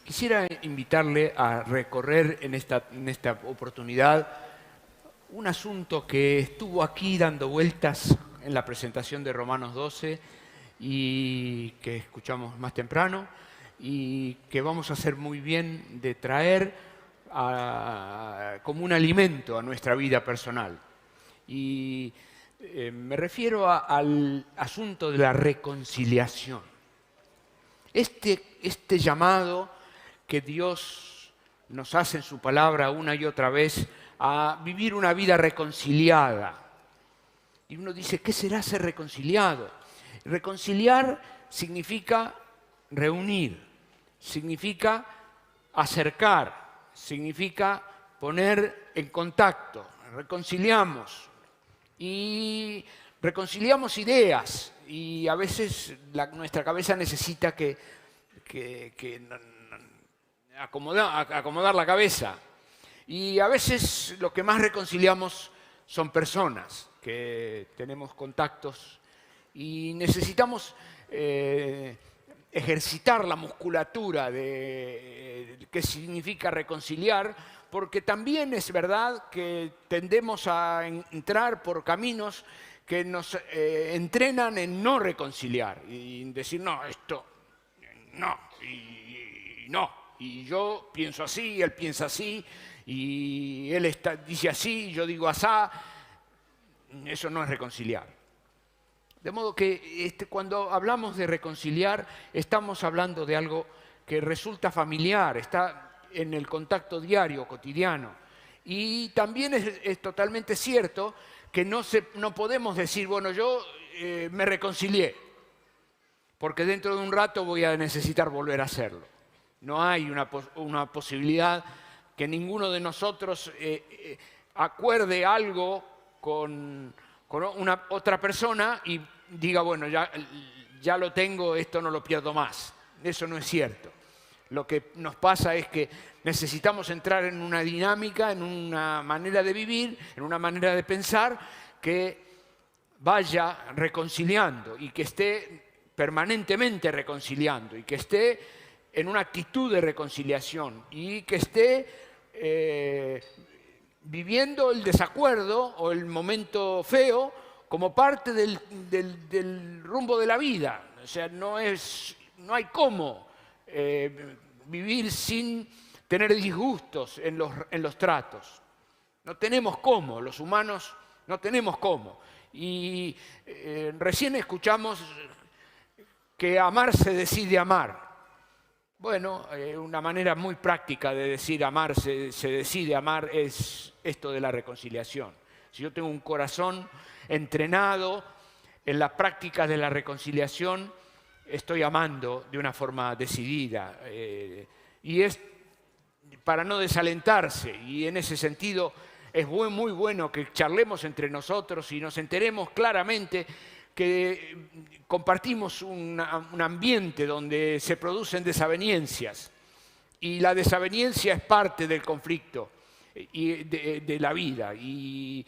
Quisiera invitarle a recorrer en esta oportunidad un asunto que estuvo aquí dando vueltas en la presentación de Romanos 12 y que escuchamos más temprano y que vamos a hacer muy bien de traer como un alimento a nuestra vida personal. Y me refiero al asunto de la reconciliación. Este llamado que Dios nos hace en su palabra una y otra vez a vivir una vida reconciliada. Y uno dice, ¿qué será ser reconciliado? Reconciliar significa reunir, significa acercar, significa poner en contacto. Reconciliamos y reconciliamos ideas y a veces nuestra cabeza necesita acomodar la cabeza. Y a veces lo que más reconciliamos son personas que tenemos contactos y necesitamos ejercitar la musculatura de qué significa reconciliar, porque también es verdad que tendemos a entrar por caminos que nos entrenan en no reconciliar y decir, no, esto no, y no. Y yo pienso así, él piensa así, y él dice así, yo digo asá. Eso no es reconciliar. De modo que cuando hablamos de reconciliar, estamos hablando de algo que resulta familiar, está en el contacto diario, cotidiano. Y también es totalmente cierto que no podemos decir, bueno, yo me reconcilié, porque dentro de un rato voy a necesitar volver a hacerlo. No hay una posibilidad que ninguno de nosotros acuerde algo con una otra persona y diga, bueno, ya lo tengo, esto no lo pierdo más. Eso no es cierto. Lo que nos pasa es que necesitamos entrar en una dinámica, en una manera de vivir, en una manera de pensar que vaya reconciliando y que esté permanentemente reconciliando y que esté en una actitud de reconciliación y que esté viviendo el desacuerdo o el momento feo como parte del rumbo de la vida. O sea, no hay cómo vivir sin tener disgustos en los tratos. No tenemos cómo, los humanos no tenemos cómo. Y recién escuchamos que amar se decide amar. Bueno, una manera muy práctica de decir amar, se decide amar, es esto de la reconciliación. Si yo tengo un corazón entrenado en las prácticas de la reconciliación, estoy amando de una forma decidida. Y es para no desalentarse. Y en ese sentido es muy bueno que charlemos entre nosotros y nos enteremos claramente que compartimos un ambiente donde se producen desavenencias y la desaveniencia es parte del conflicto y de la vida y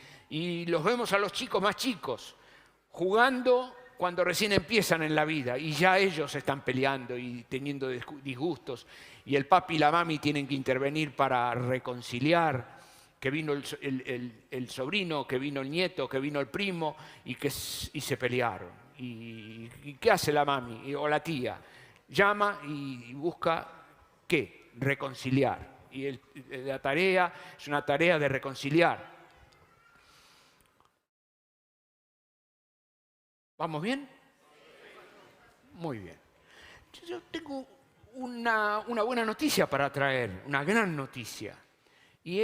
los vemos a los chicos más chicos jugando cuando recién empiezan en la vida y ya ellos están peleando y teniendo disgustos y el papi y la mami tienen que intervenir para reconciliar, que vino el sobrino, que vino el nieto, que vino el primo y se pelearon. ¿Y qué hace la mami o la tía? Llama y busca, ¿qué? Reconciliar. Y la tarea es una tarea de reconciliar. ¿Vamos bien? Muy bien. Yo tengo una buena noticia para traer, una gran noticia. Y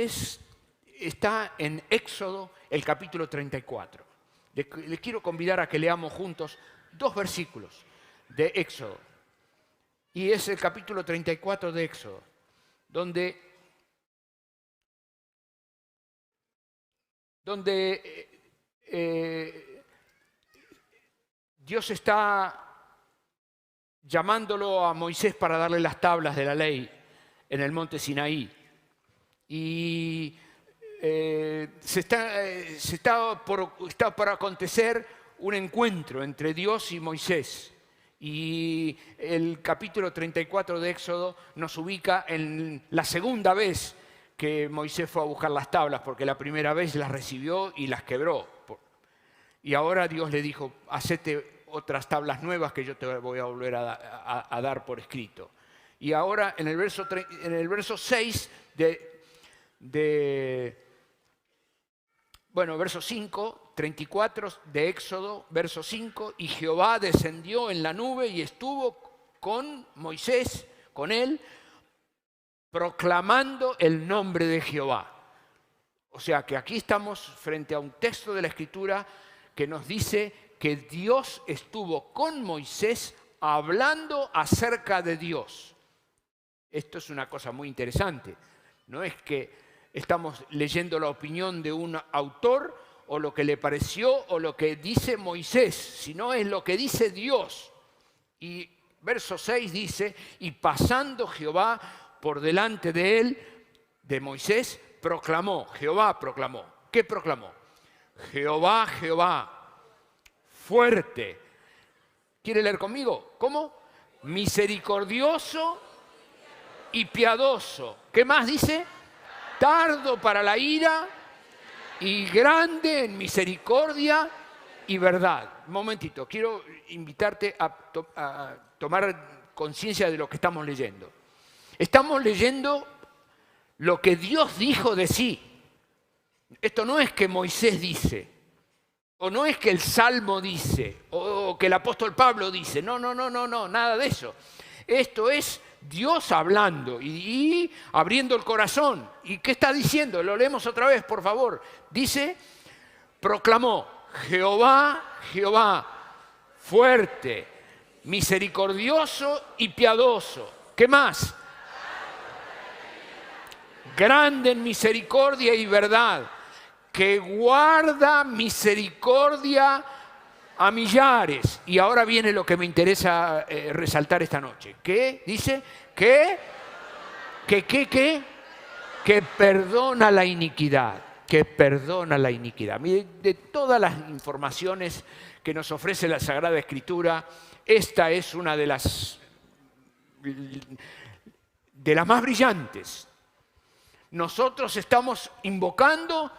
está en Éxodo, el capítulo 34. Les quiero convidar a que leamos juntos 2 versículos de Éxodo. Y es el capítulo 34 de Éxodo, donde Dios está llamándolo a Moisés para darle las tablas de la ley en el monte Sinaí. Y está por acontecer un encuentro entre Dios y Moisés. Y el capítulo 34 de Éxodo nos ubica en la segunda vez que Moisés fue a buscar las tablas, porque la primera vez las recibió y las quebró. Y ahora Dios le dijo, hacete otras tablas nuevas que yo te voy a volver a dar por escrito. Y ahora en el verso 6 verso 5, 34 de Éxodo, verso 5, y Jehová descendió en la nube y estuvo con Moisés, con él, proclamando el nombre de Jehová. O sea que aquí estamos frente a un texto de la Escritura que nos dice que Dios estuvo con Moisés hablando acerca de Dios. Esto es una cosa muy interesante. No es que estamos leyendo la opinión de un autor o lo que le pareció o lo que dice Moisés, sino es lo que dice Dios. Y verso 6 dice, y pasando Jehová por delante de él, de Moisés, proclamó, Jehová proclamó. ¿Qué proclamó? Jehová, Jehová, fuerte. ¿Quiere leer conmigo? ¿Cómo? Misericordioso y piadoso. ¿Qué más dice? Tardo para la ira y grande en misericordia y verdad. Un momentito, quiero invitarte a tomar conciencia de lo que estamos leyendo. Estamos leyendo lo que Dios dijo de sí. Esto no es que Moisés dice, o no es que el Salmo dice, o que el apóstol Pablo dice. No, nada de eso. Esto es Dios hablando y abriendo el corazón. ¿Y qué está diciendo? Lo leemos otra vez, por favor. Dice, proclamó, Jehová, Jehová, fuerte, misericordioso y piadoso. ¿Qué más? Grande en misericordia y verdad, que guarda misericordia a millares. Y ahora viene lo que me interesa resaltar esta noche. ¿Qué? Dice que perdona la iniquidad. Que perdona la iniquidad. Mire, de todas las informaciones que nos ofrece la Sagrada Escritura, esta es una de las más brillantes. Nosotros estamos invocando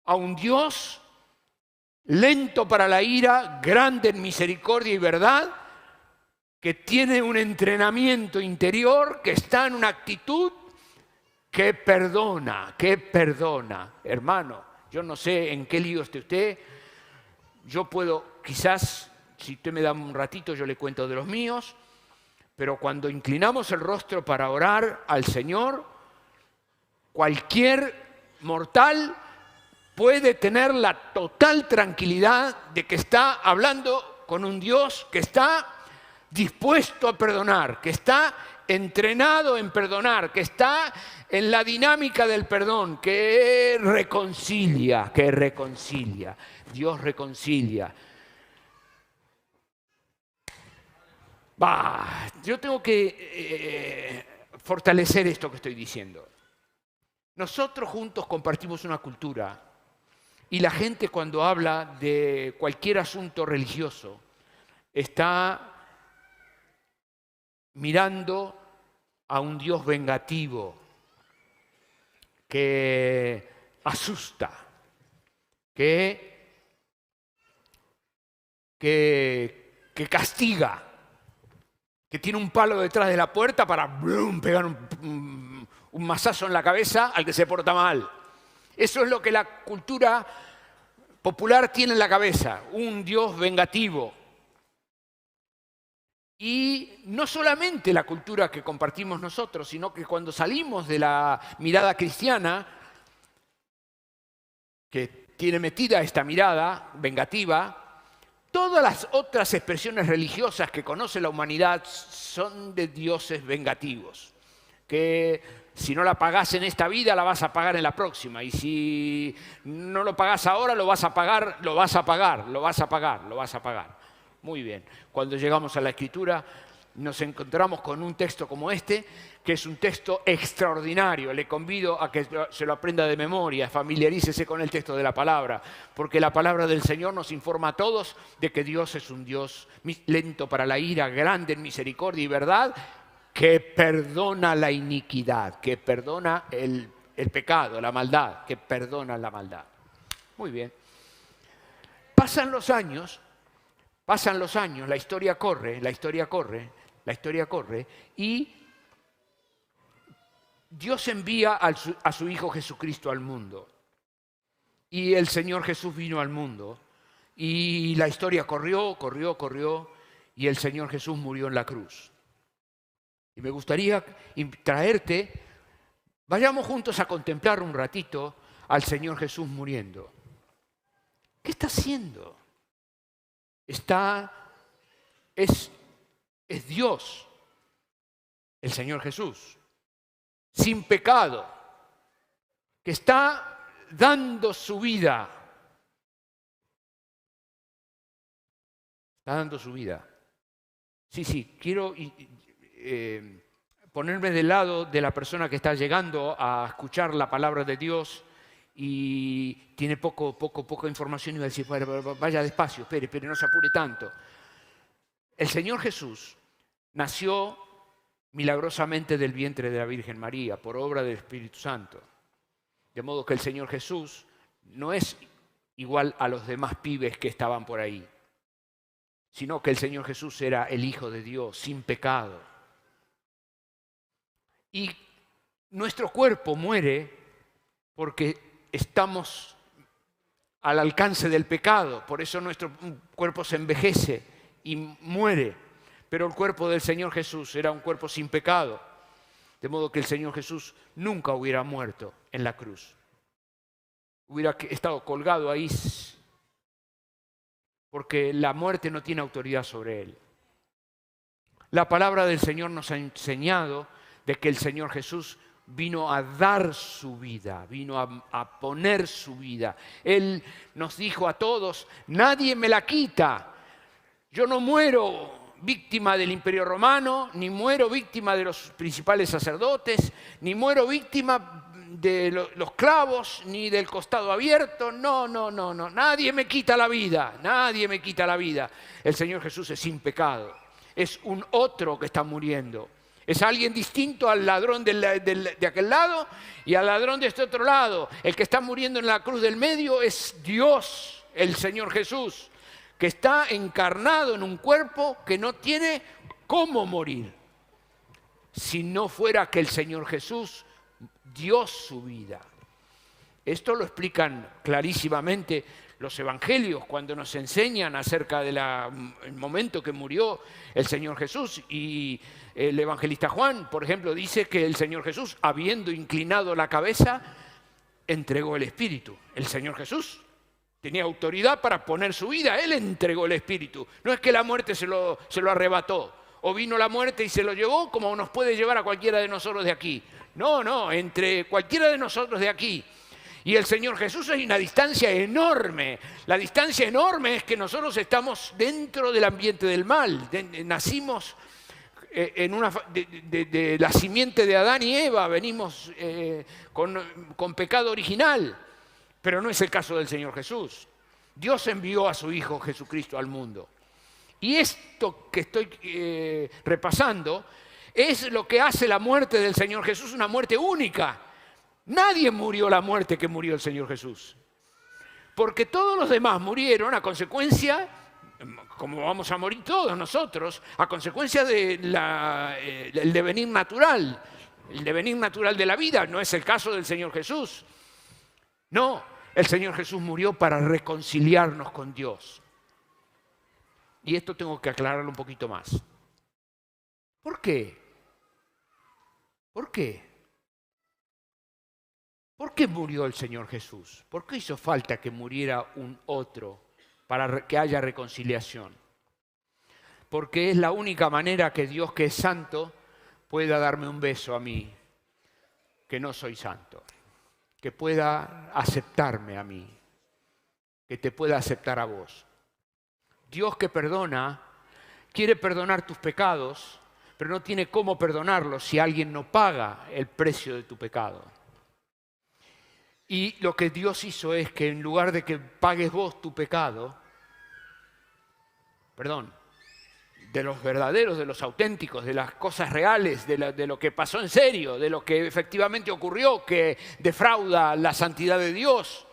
a un Dios lento para la ira, grande en misericordia y verdad, que tiene un entrenamiento interior, que está en una actitud que perdona, que perdona. Hermano, yo no sé en qué lío esté usted. Yo puedo, quizás, si usted me da un ratito, yo le cuento de los míos, pero cuando inclinamos el rostro para orar al Señor, cualquier mortal puede tener la total tranquilidad de que está hablando con un Dios que está dispuesto a perdonar, que está entrenado en perdonar, que está en la dinámica del perdón, que reconcilia, Dios reconcilia. Yo tengo que fortalecer esto que estoy diciendo. Nosotros juntos compartimos una cultura y la gente cuando habla de cualquier asunto religioso está mirando a un Dios vengativo que asusta, que castiga, que tiene un palo detrás de la puerta para pegar un mazazo en la cabeza al que se porta mal. Eso es lo que la cultura popular tiene en la cabeza, un Dios vengativo. Y no solamente la cultura que compartimos nosotros, sino que cuando salimos de la mirada cristiana, que tiene metida esta mirada vengativa, todas las otras expresiones religiosas que conoce la humanidad son de dioses vengativos, que si no la pagás en esta vida, la vas a pagar en la próxima. Y si no lo pagás ahora, lo vas a pagar, lo vas a pagar. Muy bien. Cuando llegamos a la Escritura, nos encontramos con un texto como este, que es un texto extraordinario. Le convido a que se lo aprenda de memoria, familiarícese con el texto de la palabra, porque la palabra del Señor nos informa a todos de que Dios es un Dios lento para la ira, grande en misericordia y verdad, que perdona la iniquidad, que perdona el pecado, la maldad, que perdona la maldad. Muy bien. Pasan los años, la historia corre, y Dios envía a su Hijo Jesucristo al mundo. Y el Señor Jesús vino al mundo. Y la historia corrió, y el Señor Jesús murió en la cruz. Y me gustaría traerte, vayamos juntos a contemplar un ratito al Señor Jesús muriendo. ¿Qué está haciendo? Es Dios, el Señor Jesús, sin pecado, que está dando su vida. Está dando su vida. Sí, quiero ponerme del lado de la persona que está llegando a escuchar la palabra de Dios y tiene poca información y va a decir, vaya despacio, espere, no se apure tanto. El Señor Jesús nació milagrosamente del vientre de la Virgen María por obra del Espíritu Santo. De modo que el Señor Jesús no es igual a los demás pibes que estaban por ahí, sino que el Señor Jesús era el Hijo de Dios, sin pecado. Y nuestro cuerpo muere porque estamos al alcance del pecado, por eso nuestro cuerpo se envejece y muere. Pero el cuerpo del Señor Jesús era un cuerpo sin pecado, de modo que el Señor Jesús nunca hubiera muerto en la cruz. Hubiera estado colgado ahí porque la muerte no tiene autoridad sobre él. La palabra del Señor nos ha enseñado de que el Señor Jesús vino a dar su vida, vino a poner su vida. Él nos dijo a todos, nadie me la quita. Yo no muero víctima del Imperio Romano, ni muero víctima de los principales sacerdotes, ni muero víctima de los clavos, ni del costado abierto. No. Nadie me quita la vida, nadie me quita la vida. El Señor Jesús es sin pecado. Es un otro que está muriendo. Es alguien distinto al ladrón de aquel lado y al ladrón de este otro lado. El que está muriendo en la cruz del medio es Dios, el Señor Jesús, que está encarnado en un cuerpo que no tiene cómo morir. Si no fuera que el Señor Jesús dio su vida. Esto lo explican clarísimamente los evangelios cuando nos enseñan acerca del momento que murió el Señor Jesús. Y el evangelista Juan, por ejemplo, dice que el Señor Jesús, habiendo inclinado la cabeza, entregó el Espíritu. El Señor Jesús tenía autoridad para poner su vida. Él entregó el Espíritu. No es que la muerte se lo arrebató. O vino la muerte y se lo llevó, como nos puede llevar a cualquiera de nosotros de aquí. No, entre cualquiera de nosotros de aquí y el Señor Jesús hay una distancia enorme. La distancia enorme es que nosotros estamos dentro del ambiente del mal. Nacimos de la simiente de Adán y Eva, venimos con pecado original, pero no es el caso del Señor Jesús. Dios envió a su Hijo Jesucristo al mundo. Y esto que estoy repasando es lo que hace la muerte del Señor Jesús una muerte única. Nadie murió la muerte que murió el Señor Jesús. Porque todos los demás murieron a consecuencia, como vamos a morir todos nosotros, a consecuencia del devenir natural. El devenir natural de la vida no es el caso del Señor Jesús. No, el Señor Jesús murió para reconciliarnos con Dios. Y esto tengo que aclararlo un poquito más. ¿Por qué? ¿Por qué? ¿Por qué murió el Señor Jesús? ¿Por qué hizo falta que muriera un otro para que haya reconciliación? Porque es la única manera que Dios, que es santo, pueda darme un beso a mí, que no soy santo, que pueda aceptarme a mí, que te pueda aceptar a vos. Dios que perdona, quiere perdonar tus pecados pero no tiene cómo perdonarlo si alguien no paga el precio de tu pecado. Y lo que Dios hizo es que en lugar de que pagues vos tu pecado, de los verdaderos, de los auténticos, de las cosas reales, de lo que pasó en serio, de lo que efectivamente ocurrió, que defrauda la santidad de Dios,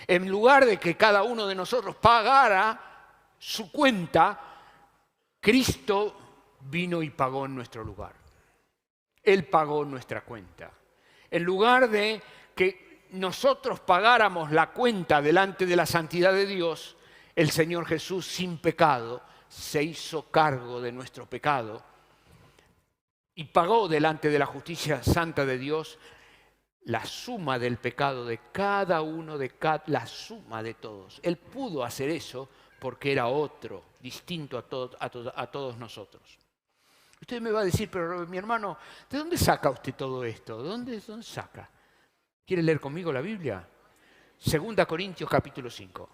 en lugar de que cada uno de nosotros pagara su cuenta, Cristo vino y pagó en nuestro lugar. Él pagó nuestra cuenta. En lugar de que nosotros pagáramos la cuenta delante de la santidad de Dios, el Señor Jesús, sin pecado, se hizo cargo de nuestro pecado y pagó delante de la justicia santa de Dios la suma del pecado de cada uno, la suma de todos. Él pudo hacer eso porque era otro, distinto a todos nosotros. Usted me va a decir, pero mi hermano, ¿de dónde saca usted todo esto? ¿De dónde saca? ¿Quiere leer conmigo la Biblia? 2 Corintios capítulo 5.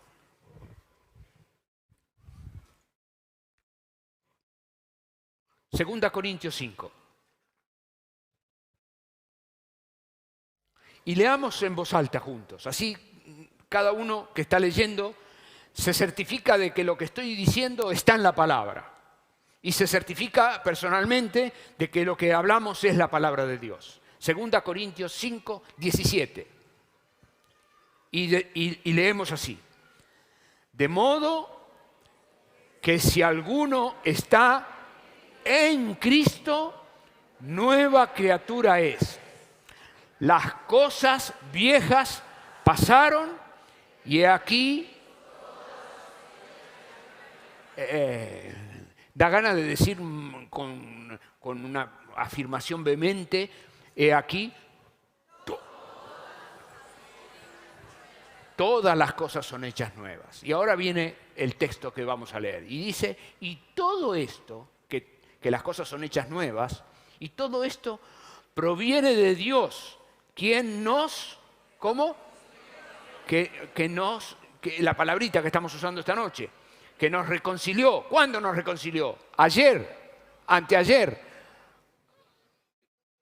Segunda Corintios 5. Y leamos en voz alta juntos. Así cada uno que está leyendo se certifica de que lo que estoy diciendo está en la palabra. Y se certifica personalmente de que lo que hablamos es la palabra de Dios. Segunda Corintios 5, 17. Y leemos así. De modo que si alguno está en Cristo, nueva criatura es. Las cosas viejas pasaron y aquí da ganas de decir con una afirmación vehemente, he aquí, todas las cosas son hechas nuevas. Y ahora viene el texto que vamos a leer. Y dice, y todo esto, que las cosas son hechas nuevas, y todo esto proviene de Dios, quien nos, ¿cómo? La palabrita que estamos usando esta noche, que nos reconcilió. ¿Cuándo nos reconcilió? Ayer, anteayer.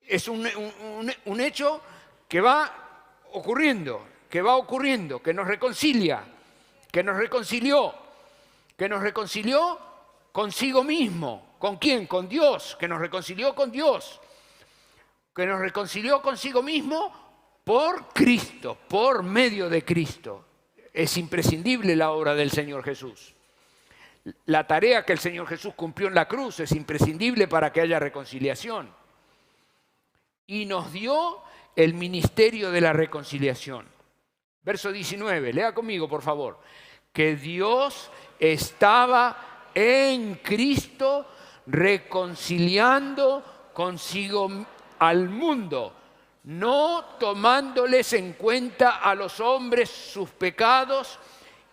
Es un hecho que va ocurriendo, que nos reconcilia, que nos reconcilió consigo mismo. ¿Con quién? Con Dios, que nos reconcilió con Dios, que nos reconcilió consigo mismo por Cristo, por medio de Cristo. Es imprescindible la obra del Señor Jesús. La tarea que el Señor Jesús cumplió en la cruz es imprescindible para que haya reconciliación. Y nos dio el ministerio de la reconciliación. Verso 19, lea conmigo por favor. Que Dios estaba en Cristo reconciliando consigo al mundo, no tomándoles en cuenta a los hombres sus pecados,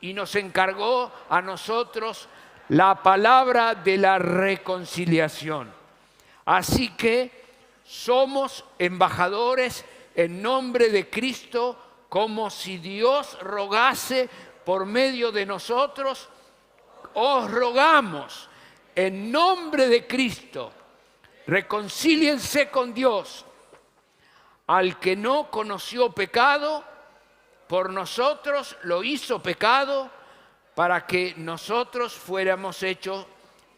y nos encargó a nosotros la palabra de la reconciliación. Así que somos embajadores en nombre de Cristo, como si Dios rogase por medio de nosotros. Os rogamos en nombre de Cristo, reconcíliense con Dios. Al que no conoció pecado, por nosotros lo hizo pecado, para que nosotros fuéramos hechos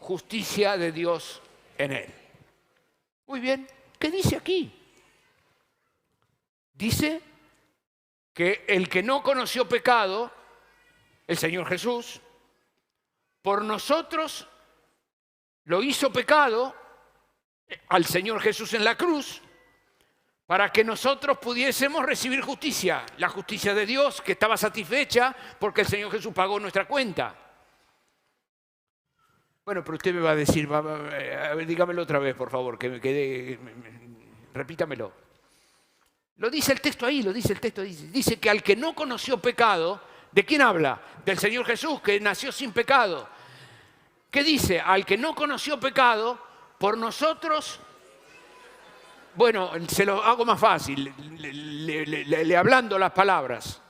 justicia de Dios en él. Muy bien, ¿qué dice aquí? Dice que el que no conoció pecado, el Señor Jesús, por nosotros lo hizo pecado al Señor Jesús en la cruz, para que nosotros pudiésemos recibir justicia, la justicia de Dios que estaba satisfecha porque el Señor Jesús pagó nuestra cuenta. Bueno, pero usted me va a decir, a ver, dígamelo otra vez, por favor, que me quede, repítamelo. Lo dice el texto ahí, dice que al que no conoció pecado, ¿de quién habla? Del Señor Jesús, que nació sin pecado. ¿Qué dice? Al que no conoció pecado, por nosotros. Bueno, se lo hago más fácil, le hablando las palabras.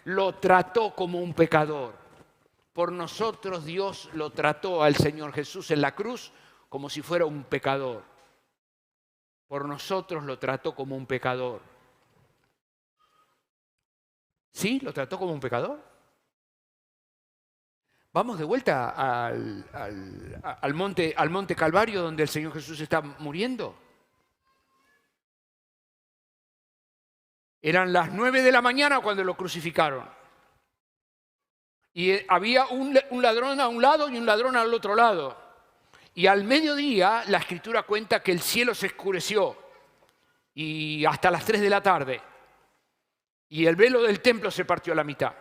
Lo trató como un pecador. Por nosotros Dios lo trató al Señor Jesús en la cruz como si fuera un pecador. por nosotros lo trató como un pecador. ¿Sí? ¿Lo trató como un pecador? Vamos de vuelta al monte Calvario, donde el Señor Jesús está muriendo. Eran las 9 de la mañana cuando lo crucificaron. Y había un ladrón a un lado y un ladrón al otro lado. Y al mediodía la Escritura cuenta que el cielo se oscureció. Y hasta las 3 de la tarde. Y el velo del templo se partió a la mitad.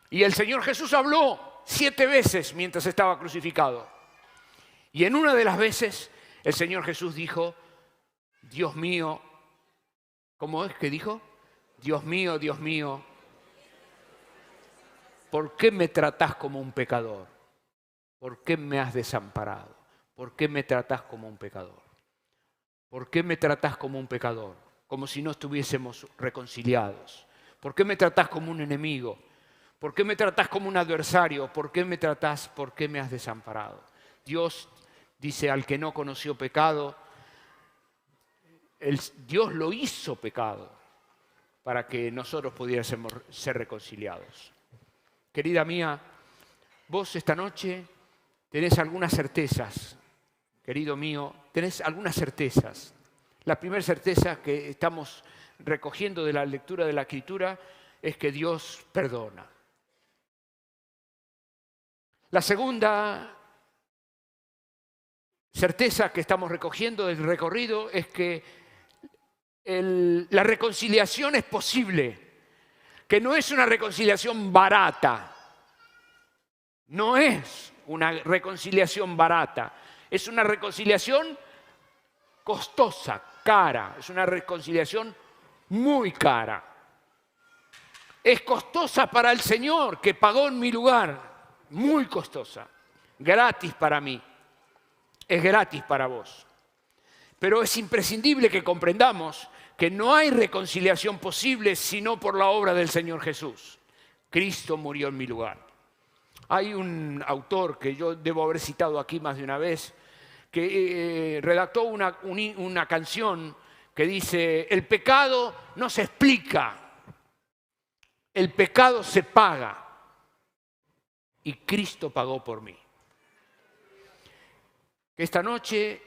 Y el Señor Jesús habló 7 veces mientras estaba crucificado. Y en una de las veces el Señor Jesús dijo, Dios mío, ¿cómo es que dijo? Dios mío, ¿por qué me tratás como un pecador? ¿Por qué me has desamparado? ¿Por qué me tratás como un pecador? ¿Por qué me tratás como un pecador? Como si no estuviésemos reconciliados. ¿Por qué me tratás como un enemigo? ¿Por qué me tratás como un adversario? ¿Por qué me tratás? ¿Por qué me has desamparado? Dios dice al que no conoció pecado, Dios lo hizo pecado para que nosotros pudiésemos ser reconciliados. Querida mía, vos esta noche tenés algunas certezas, querido mío, tenés algunas certezas. La primera certeza que estamos recogiendo de la lectura de la Escritura es que Dios perdona. La segunda certeza que estamos recogiendo del recorrido es que la reconciliación es posible, que no es una reconciliación barata, no es una reconciliación barata, es una reconciliación costosa, cara, es una reconciliación muy cara. Es costosa para el Señor que pagó en mi lugar, muy costosa, gratis para mí, es gratis para vos. Pero es imprescindible que comprendamos que no hay reconciliación posible sino por la obra del Señor Jesús. Cristo murió en mi lugar. Hay un autor que yo debo haber citado aquí más de una vez, que redactó una canción que dice, el pecado no se explica, el pecado se paga y Cristo pagó por mí. Que esta noche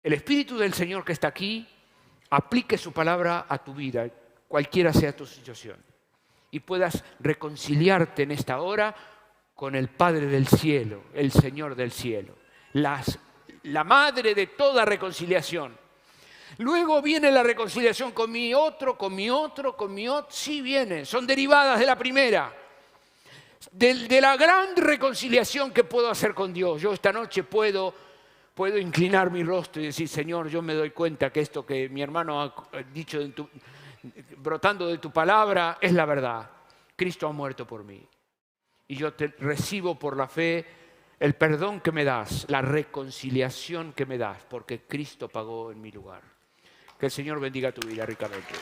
el Espíritu del Señor que está aquí aplique su palabra a tu vida, cualquiera sea tu situación, y puedas reconciliarte en esta hora con el Padre del cielo, el Señor del cielo, la madre de toda reconciliación. Luego viene la reconciliación con mi otro, sí viene, son derivadas de la primera, de la gran reconciliación que puedo hacer con Dios. Yo esta noche puedo inclinar mi rostro y decir, Señor, yo me doy cuenta que esto que mi hermano ha dicho brotando de tu palabra es la verdad. Cristo ha muerto por mí. Y yo te recibo por la fe el perdón que me das, la reconciliación que me das, porque Cristo pagó en mi lugar. Que el Señor bendiga tu vida ricamente.